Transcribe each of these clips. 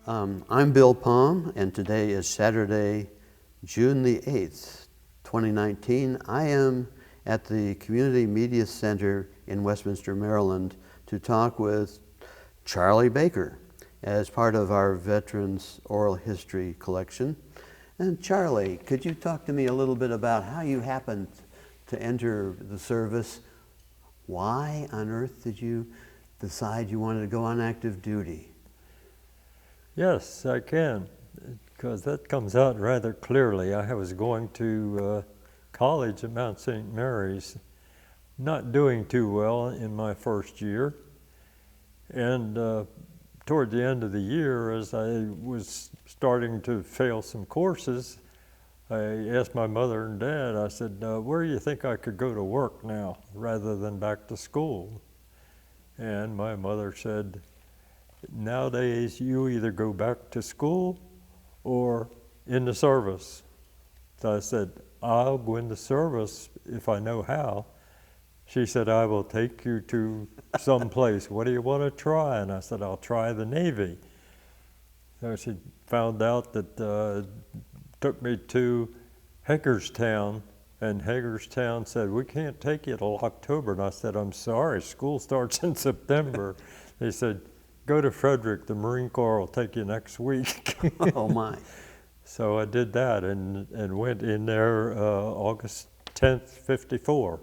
I'm Bill Palm, and today is Saturday, June the 8th, 2019. I am at the Community Media Center in Westminster, Maryland, to talk with Charlie Baker as part of our Veterans Oral History collection. And Charlie, could you talk to me a little bit about how you happened to enter the service? Why on earth did you decide you wanted to go on active duty? Yes, I can, because that comes out rather clearly. I was going to college at Mount St. Mary's, not doing too well in my first year, and toward the end of the year, as I was starting to fail some courses, I asked my mother and dad, I said, where do you think I could go to work now rather than back to school? And my mother said, nowadays, you either go back to school or in the service. So I said, I'll go in the service if I know how. She said, I will take you to some place. What do you want to try? And I said, I'll try the Navy. So she found out that took me to Hagerstown, and Hagerstown said, we can't take you till October. And I said, I'm sorry, school starts in September. They said, go to Frederick, the Marine Corps will take you next week. Oh my. So I did that and went in there August 10th, 54.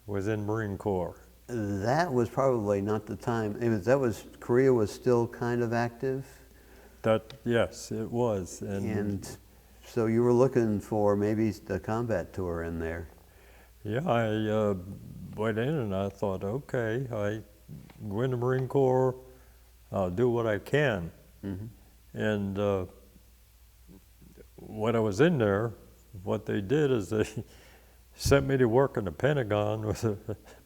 Was in Marine Corps. That was probably not the time. Korea was still kind of active? Yes, it was. And so you were looking for maybe the combat tour in there. Yeah, I went in and I thought, okay, I go in the Marine Corps, I'll do what I can. Mm-hmm. And when I was in there, what they did is they sent me to work in the Pentagon with a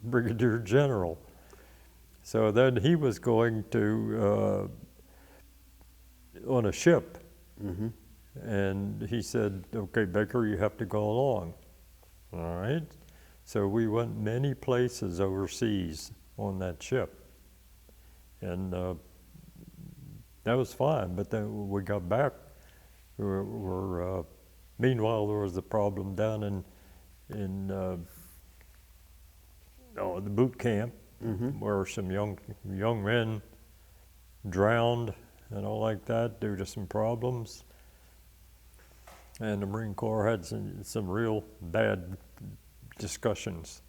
brigadier general. So then he was going to, on a ship. Mm-hmm. And he said, okay, Baker, you have to go along. All right. So we went many places overseas on that ship. And that was fine, but then we got back. Meanwhile, there was a problem down in the boot camp, mm-hmm. where some young men drowned and all like that due to some problems. And the Marine Corps had some real bad discussions.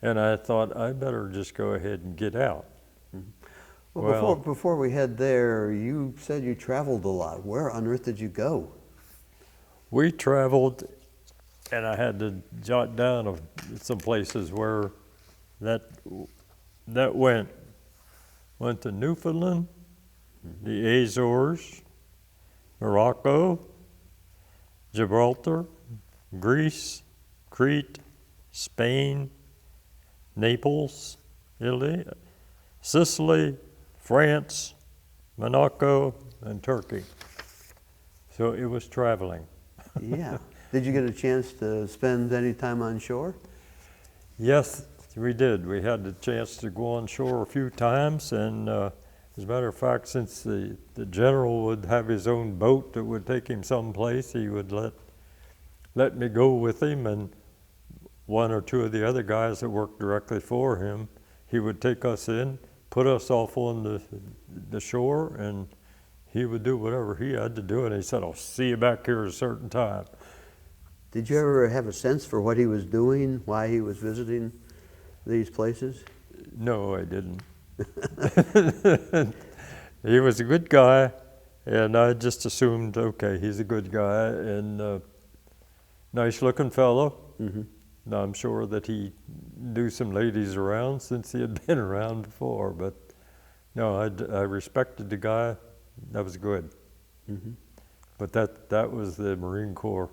And I thought, I better just go ahead and get out. Mm-hmm. Well, before we head there, you said you traveled a lot. Where on earth did you go? We traveled, and I had to jot down some places where that went. Went to Newfoundland, mm-hmm. the Azores, Morocco, Gibraltar, Greece, Crete, Spain, Naples, Italy, Sicily, France, Monaco, and Turkey. So it was traveling. Yeah. Did you get a chance to spend any time on shore? Yes, we did. We had the chance to go on shore a few times, and as a matter of fact, since the general would have his own boat that would take him someplace, he would let me go with him, and one or two of the other guys that worked directly for him, he would take us in, put us off on the shore, and he would do whatever he had to do, and he said, I'll see you back here at a certain time. Did you ever have a sense for what he was doing, why he was visiting these places? No, I didn't. He was a good guy, and I just assumed, okay, he's a good guy, and nice-looking fellow. Mm-hmm. Now, I'm sure that he knew some ladies around since he had been around before, but no, I respected the guy. That was good. Mm-hmm. But that was the Marine Corps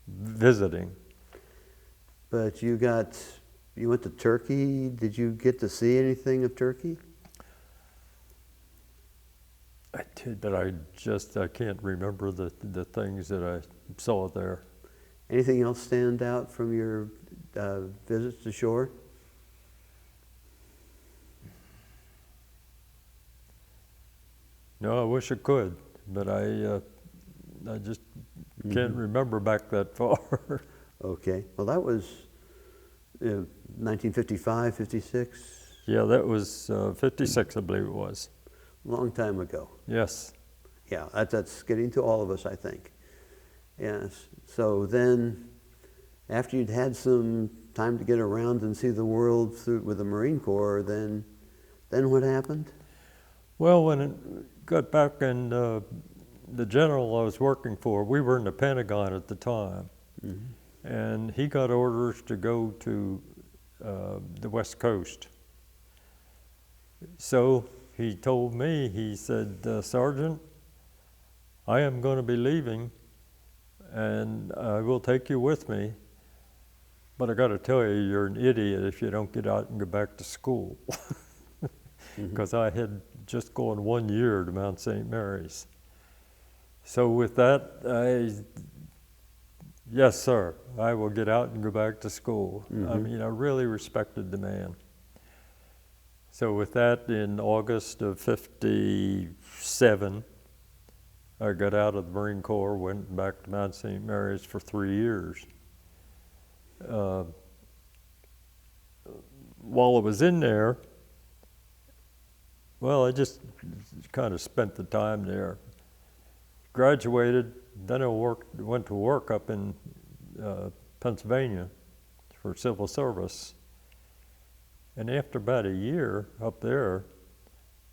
visiting. But you went to Turkey. Did you get to see anything of Turkey? I did, but I can't remember the things that I saw there. Anything else stand out from your visits to shore? No, I wish I could, but I just can't remember back that far. Okay. Well, that was 1955, 56? Yeah, that was 56, I believe it was. Long time ago. Yes. Yeah, that's getting to all of us, I think. Yes. So then, after you'd had some time to get around and see the world with the Marine Corps, then what happened? Well, when it got back in the general I was working for, we were in the Pentagon at the time, and he got orders to go to the West Coast. So he told me, he said, Sergeant, I am going to be leaving, and I will take you with me, but I got to tell you, you're an idiot if you don't get out and go back to school. Because I had just gone 1 year to Mount St. Mary's. So with that, yes, sir, I will get out and go back to school. I mean, I really respected the man. So with that, in August of 57, I got out of the Marine Corps, went back to Mount St. Mary's for 3 years. While I was in there, well, I just kind of spent the time there. Graduated, then I went to work up in Pennsylvania for civil service. And after about a year up there,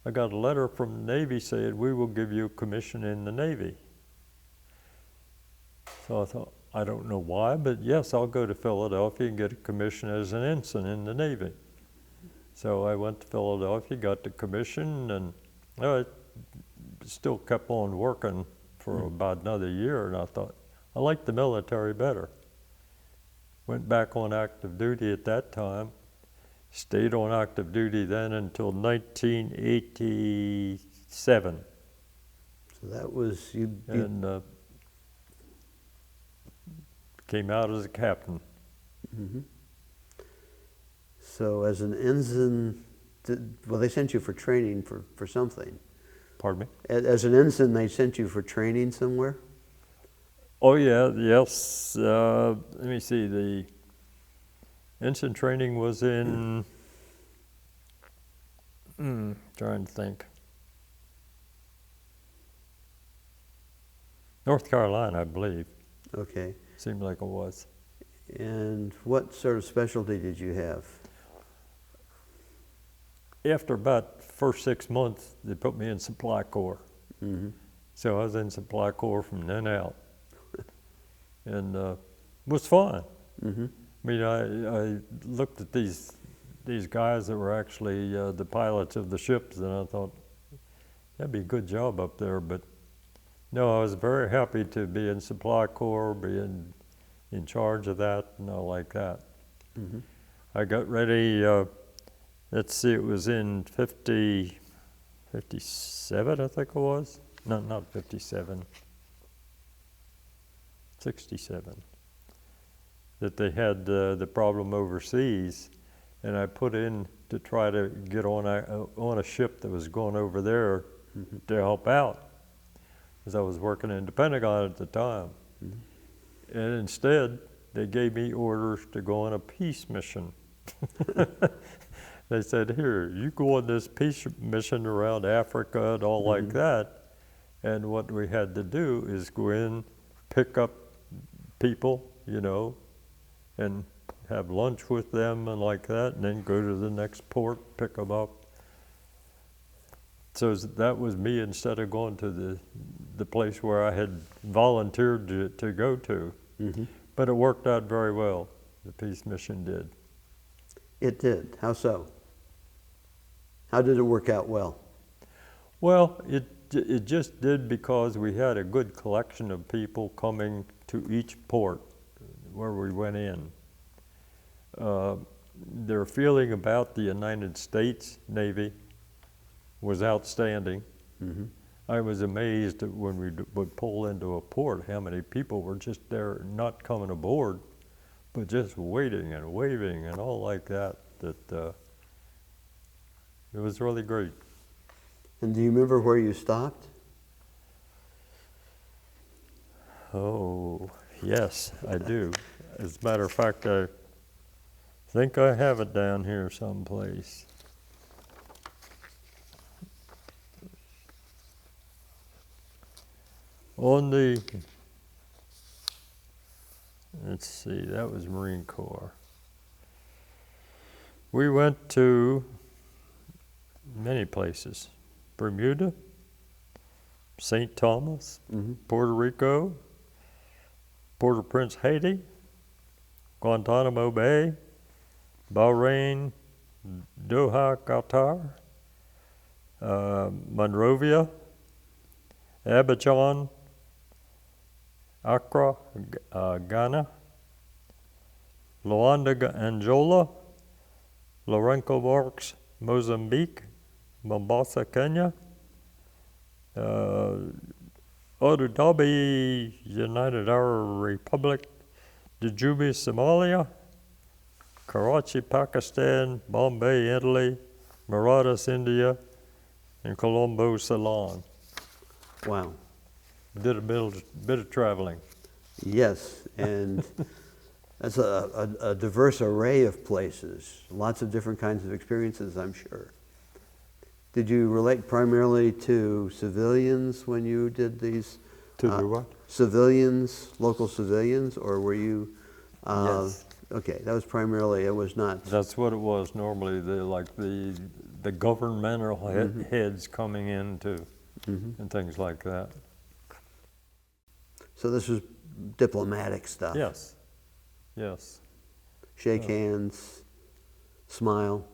I got a letter from the Navy saying, we will give you a commission in the Navy. So I thought, I don't know why, but yes, I'll go to Philadelphia and get a commission as an ensign in the Navy. So I went to Philadelphia, got the commission, and I still kept on working for about another year, and I thought, I like the military better. Went back on active duty at that time, stayed on active duty then until 1987. So that was, and came out as a captain. So as an ensign, well, they sent you for training for something. Pardon me? As an ensign, they sent you for training somewhere? Oh yeah, yes. Let me see, the ensign training was in, trying to think. North Carolina, I believe. Okay. Seemed like it was. And what sort of specialty did you have? After about first 6 months, they put me in Supply Corps. So I was in Supply Corps from then out. And it was fun. I mean, I looked at these guys that were actually the pilots of the ships, and I thought, that'd be a good job up there. But no, I was very happy to be in Supply Corps, be in charge of that and all like that. I got ready, let's see, it was in 57, I think it was. No, not 57. 67. That they had the problem overseas, and I put in to try to get on a ship that was going over there to help out, because I was working in the Pentagon at the time. And instead, they gave me orders to go on a peace mission. They said, here, you go on this peace mission around Africa and all like that, and what we had to do is go in, pick up people, you know, and have lunch with them and like that, and then go to the next port, pick them up. So that was me instead of going to the place where I had volunteered to go to. But it worked out very well, the peace mission did. It did. How so? How did it work out well? Well, it just did because we had a good collection of people coming to each port where we went in. Their feeling about the United States Navy was outstanding. I was amazed that when we would pull into a port, how many people were just there, not coming aboard, but just waiting and waving and all like that. It was really great. And do you remember where you stopped? Oh, yes, I do. As a matter of fact, I think I have it down here someplace. On the, let's see, that was Marine Corps. We went to many places. Bermuda, St. Thomas, Puerto Rico, Port-au-Prince, Haiti, Guantanamo Bay, Bahrain, Doha, Qatar, Monrovia, Abidjan, Accra, Ghana, Luanda, Angola, Lourenço Marques, Mozambique, Mombasa, Kenya, Abu Dhabi, United Arab Republic, Djibouti, Somalia, Karachi, Pakistan, Bombay, Italy, Marathas, India, and Colombo, Ceylon. Wow. Did a bit of traveling. Yes, and that's a diverse array of places, lots of different kinds of experiences, I'm sure. Did you relate primarily to civilians when you did these? To the what? Civilians, local civilians, or were you? Yes. Okay, that was primarily, it was not. That's what it was normally, the governmental heads coming in too, and things like that. So this was diplomatic stuff. Yes, yes. Shake hands, smile.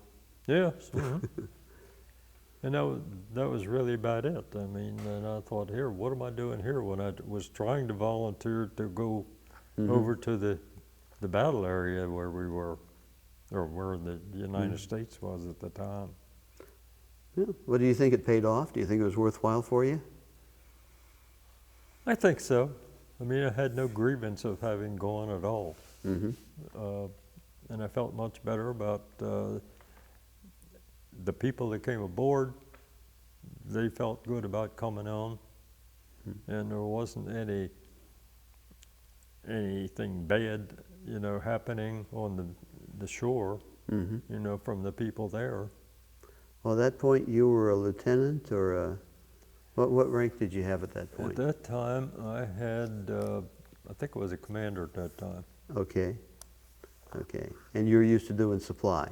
Yes. And that was really about it. I mean, and I thought, here, what am I doing here when I was trying to volunteer to go over to the battle area where we were, or where the United States was at the time. Yeah. What do you think it paid off? Do you think it was worthwhile for you? I think so. I mean, I had no grievance of having gone at all. And I felt much better about the people that came aboard. They felt good about coming on, and there wasn't anything bad, happening on the shore, from the people there. Well, at that point, you were a lieutenant, or what rank did you have at that point? At that time, I had, I think it was a commander at that time. Okay. Okay. And you were used to doing supply?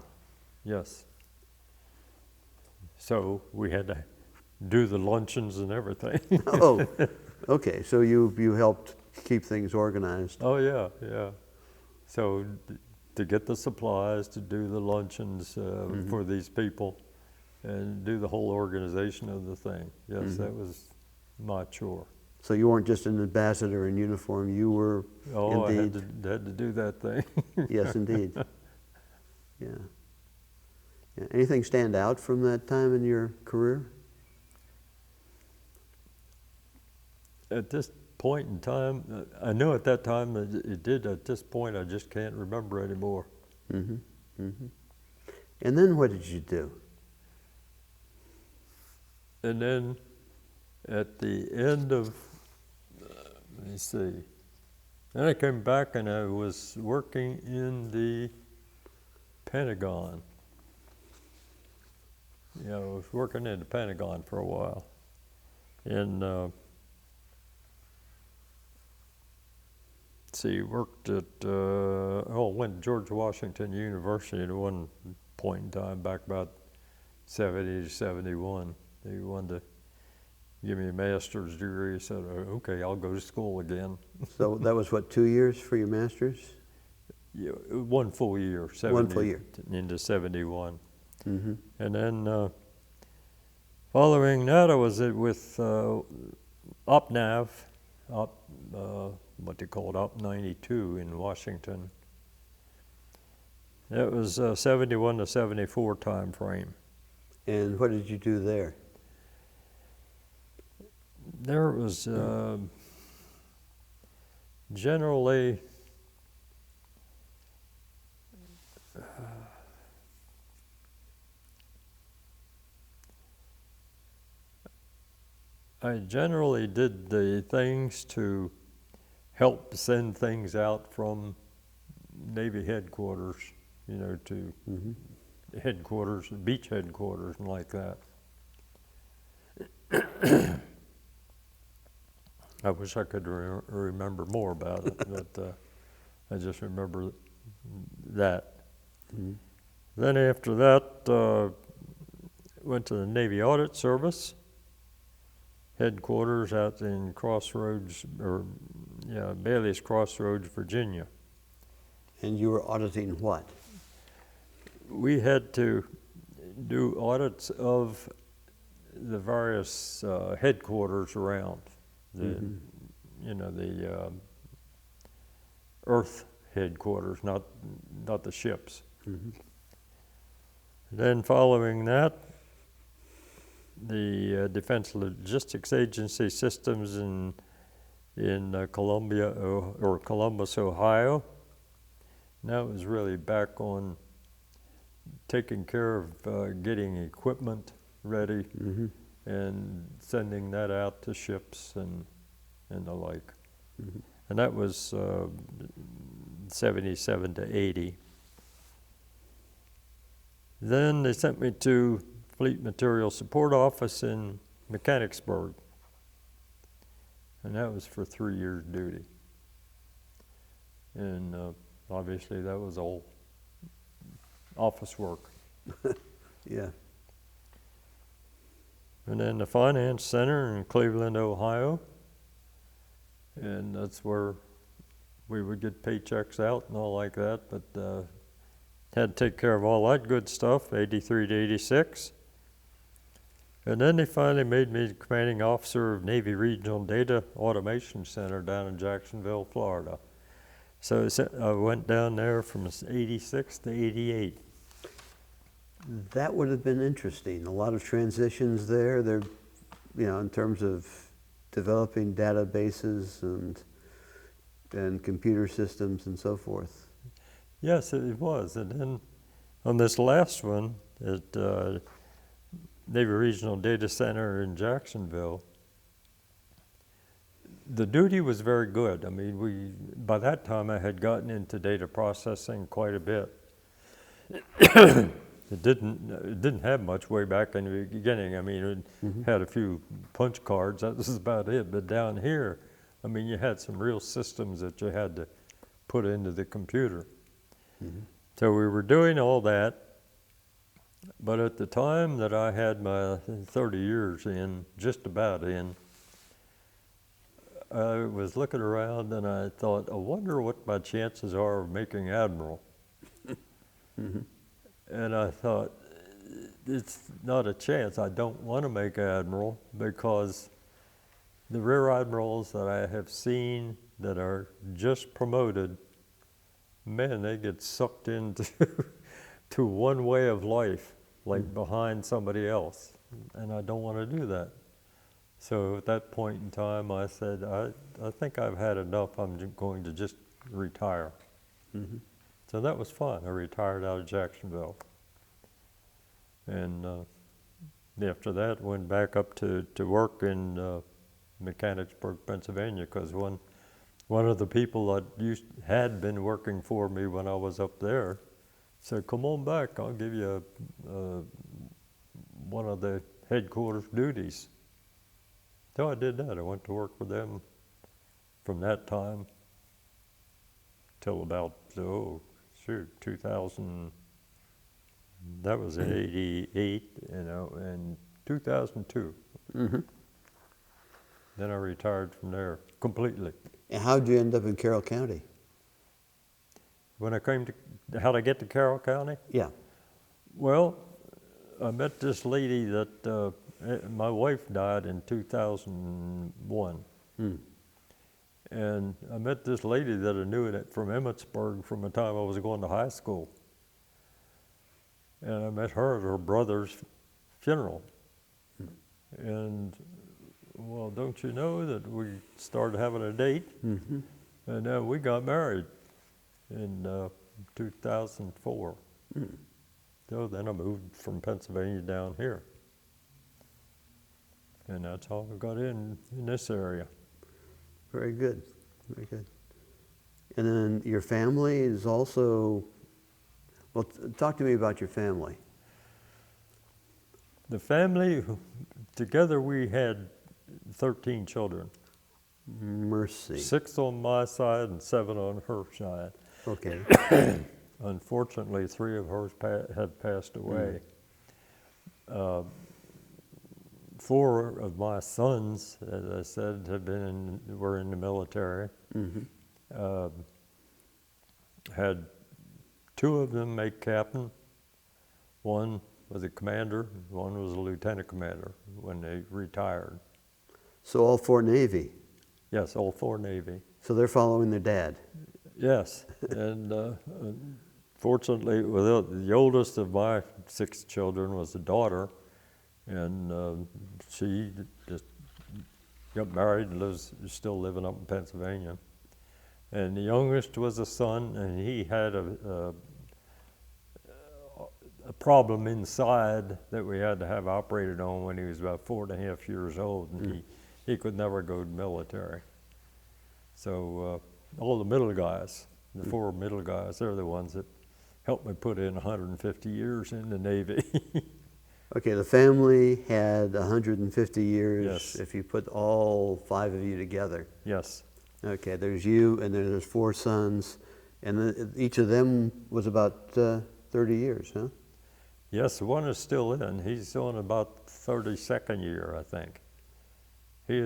Yes. So we had to do the luncheons and everything. Oh, okay. So you helped keep things organized. Oh, yeah, yeah. So to get the supplies, to do the luncheons for these people, and do the whole organization of the thing. Yes, that was my chore. So you weren't just an ambassador in uniform, you were indeed. I had to do that thing. Yes, indeed. Yeah. Yeah. Anything stand out from that time in your career? At this point in time, I know at that time it did. At this point, I just can't remember anymore. And then what did you do? And then at the end of, let me see, then I came back and I was working in the Pentagon. I was working in the Pentagon for a while. And worked at, went to George Washington University at one point in time, back about 70 to 71. They wanted to give me a master's degree. I said, okay, I'll go to school again. So that was what, 2 years for your master's? Yeah, 1 full year. 1 full year. Into 71. And then following that, I was with OpNav, what they called Op 92 in Washington. That was 71 to 74 time frame. And what did you do there? There was generally I generally did the things to help send things out from Navy headquarters, you know, to headquarters, beach headquarters, and like that. I wish I could remember more about it, but I just remember that. Then after that, went to the Navy Audit Service, headquarters out in Crossroads, or Bailey's Crossroads, Virginia. And you were auditing what? We had to do audits of the various headquarters around the, the Earth headquarters, not the ships. Then following that, the Defense Logistics Agency systems in Columbus, Ohio. And that was really back on taking care of getting equipment ready and sending that out to ships and the like. And that was 77 to 80. Then they sent me to Fleet Material Support Office in Mechanicsburg. And that was for 3 years duty. And obviously that was all office work. Yeah. And then the Finance Center in Cleveland, Ohio. And that's where we would get paychecks out and all like that, but had to take care of all that good stuff, 83 to 86. And then they finally made me the commanding officer of Navy Regional Data Automation Center down in Jacksonville, Florida. So I went down there from 86 to 88. That would have been interesting. A lot of transitions there. There, in terms of developing databases and computer systems and so forth. Yes, it was. And then on this last one at Navy Regional Data Center in Jacksonville, the duty was very good. I mean, by that time I had gotten into data processing quite a bit. It didn't have much way back in the beginning. I mean, it had a few punch cards. That was about it. But down here, I mean, you had some real systems that you had to put into the computer. So we were doing all that. But at the time that I had my 30 years in, just about in, I was looking around and I thought, I wonder what my chances are of making admiral. And I thought, it's not a chance. I don't want to make admiral because the rear admirals that I have seen that are just promoted, man, they get sucked into to one way of life, like behind somebody else. And I don't want to do that. So at that point in time, I said, I think I've had enough. I'm going to just retire. So that was fun. I retired out of Jacksonville. And after that, went back up to work in Mechanicsburg, Pennsylvania, because one of the people that had been working for me when I was up there said, come on back, I'll give you one of the headquarters duties. So I did that. I went to work with them from that time till about, 2000. That was in 88, and 2002. Then I retired from there completely. And how'd you end up in Carroll County? When I came to, how'd I get to Carroll County? Yeah. Well, I met this lady that, my wife died in 2001. And I met this lady that I knew from Emmitsburg from the time I was going to high school. And I met her at her brother's funeral. And, well, don't you know that we started having a date? And then we got married in 2004. So then I moved from Pennsylvania down here. And that's how I got in this area. Very good. Very good. And then your family is also, well, talk to me about your family. The family, together we had 13 children. Mercy. 6 on my side and 7 on her side. Okay. Unfortunately, 3 of hers have passed away. 4 of my sons, as I said, were in the military. Had 2 of them make captain. 1 was a commander, 1 was a lieutenant commander when they retired. So all 4 Navy. Yes, all 4 Navy. So they're following their dad. Yes, and fortunately, the oldest of my 6 children was a daughter, and she just got married and is still living up in Pennsylvania. And the youngest was a son, and he had a problem inside that we had to have operated on when he was about 4.5 years old, and he could never go to the military. So all the middle guys, the 4 middle guys, they're the ones that helped me put in 150 years in the Navy. Okay, the family had 150 years. Yes. If you put all 5 of you together. Yes. Okay, there's you, and then there's 4 sons, and each of them was about 30 years, huh? Yes, one is still in. He's on about 32nd year, I think. He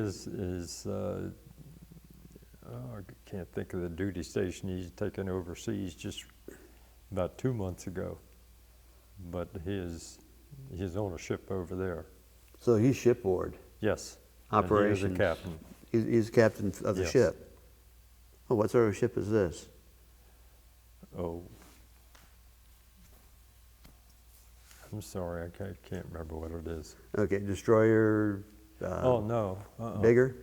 I can't think of the duty station he's taken overseas just about 2 months ago. But he's on a ship over there. So he's shipboard. Yes. Operations. And he is a captain. He's captain of the Yes. ship. Oh, what sort of ship is this? Oh. I'm sorry, I can't remember what it is. Okay, destroyer. Oh, no. Bigger?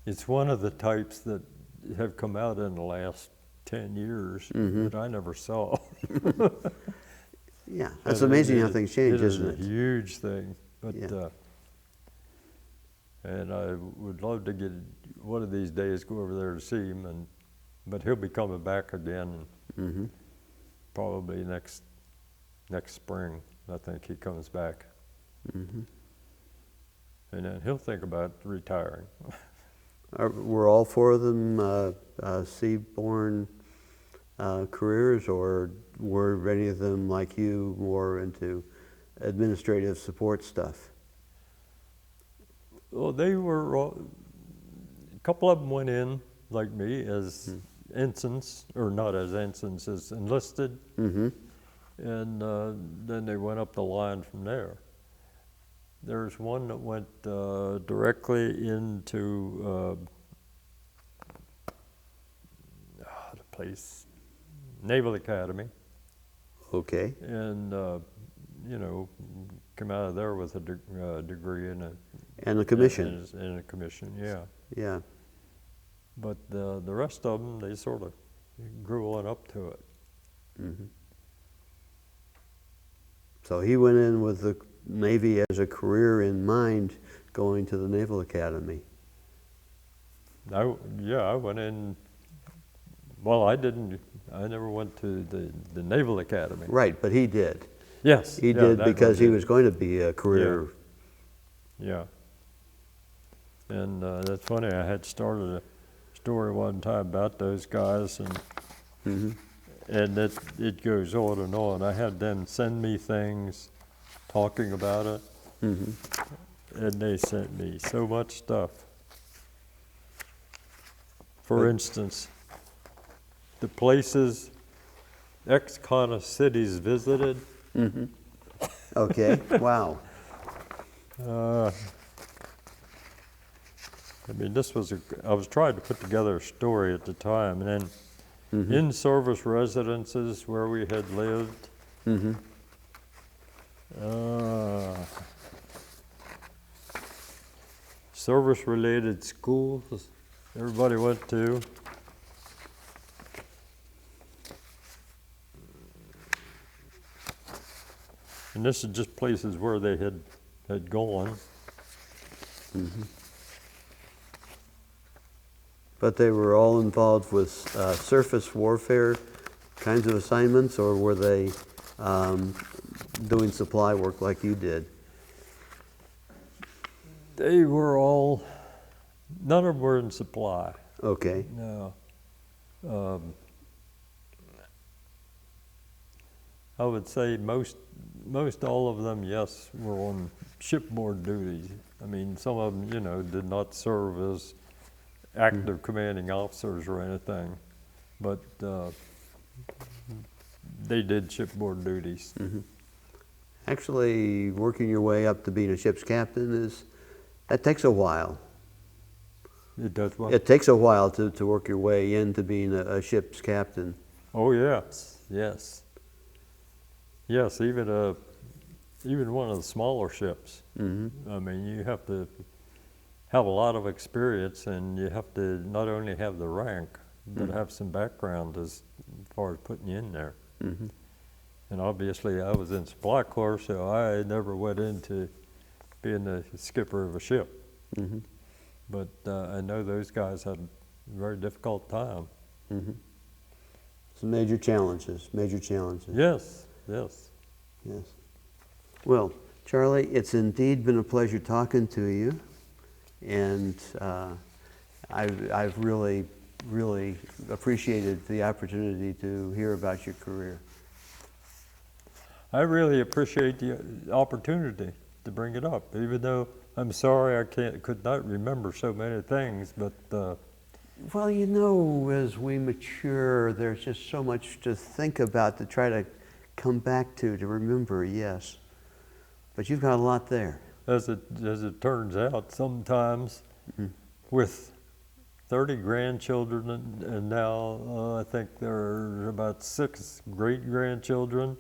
It's one of the types that have come out in the last 10 years that I never saw. Yeah, that's amazing how things change, isn't it? It is a huge thing. But, Yeah. and I would love to get one of these days go over there to see him, but he'll be coming back again probably next spring. I think he comes back. And then he'll think about retiring. Were all 4 of them seaborne careers, or were any of them, like you, more into administrative support stuff? Well, they were, a couple of them went in, like me, as ensigns, or not as ensigns, as enlisted. And then they went up the line from there. There's one that went directly into the place, Naval Academy. Okay. And, come out of there with a degree in a... And a commission. In a commission, yeah. Yeah. But the rest of them, they sort of grew on up to it. So he went in with the Navy as a career in mind, going to the Naval Academy. I went in, well, I never went to the Naval Academy. Right, but he did. Yes. He did because he was going to be a career. Yeah. And that's funny, I had started a story one time about those guys, and it goes on and on. I had them send me things talking about it, and they sent me so much stuff. For instance, the places, ex-con cities visited. Okay, wow. I mean, I was trying to put together a story at the time, and then in-service residences where we had lived. Service-related schools everybody went to. And this is just places where they had gone. But they were all involved with surface warfare kinds of assignments, or were they doing supply work like you did? They were all, none of them were in supply. Okay. No. I would say most all of them, yes, were on shipboard duties. I mean, some of them, you know, did not serve as active commanding officers or anything, but they did shipboard duties. Actually, working your way up to being a ship's captain that takes a while. It does what? It takes a while to work your way into being a ship's captain. Oh yes, yes. Yes, even one of the smaller ships. I mean, you have to have a lot of experience, and you have to not only have the rank, but have some background as far as putting you in there. And obviously, I was in supply corps, so I never went into being the skipper of a ship. But I know those guys had a very difficult time. Some major challenges, major challenges. Yes, yes. Yes. Well, Charlie, it's indeed been a pleasure talking to you, and I've really, really appreciated the opportunity to hear about your career. I really appreciate the opportunity to bring it up, even though I'm sorry I could not remember so many things, but well, you know, as we mature, there's just so much to think about, to try to come back to remember, yes. But you've got a lot there. As it turns out, sometimes with 30 grandchildren and now I think there are about 6 great-grandchildren,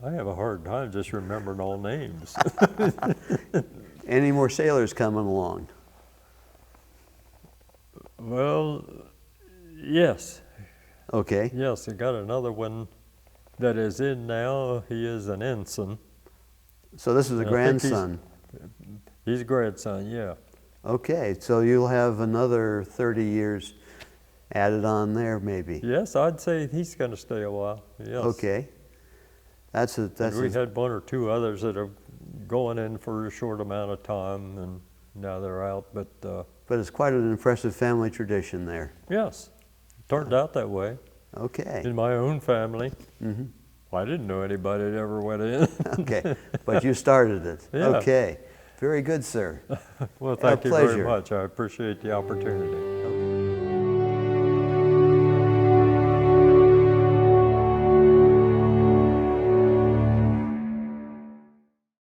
I have a hard time just remembering all names. Any more sailors coming along? Well, yes. Okay. Yes, I got another one that is in now. He is an ensign. So this is a grandson. He's a grandson, yeah. Okay, so you'll have another 30 years added on there, maybe. Yes, I'd say he's going to stay a while. Yes. Okay. We had 1 or 2 others that are going in for a short amount of time, and now they're out. But it's quite an impressive family tradition there. Yes, it turned out that way. Okay. In my own family, I didn't know anybody that ever went in. Okay, but you started it. Yeah. Okay, very good, sir. Well, thank you pleasure. very much. I appreciate the opportunity.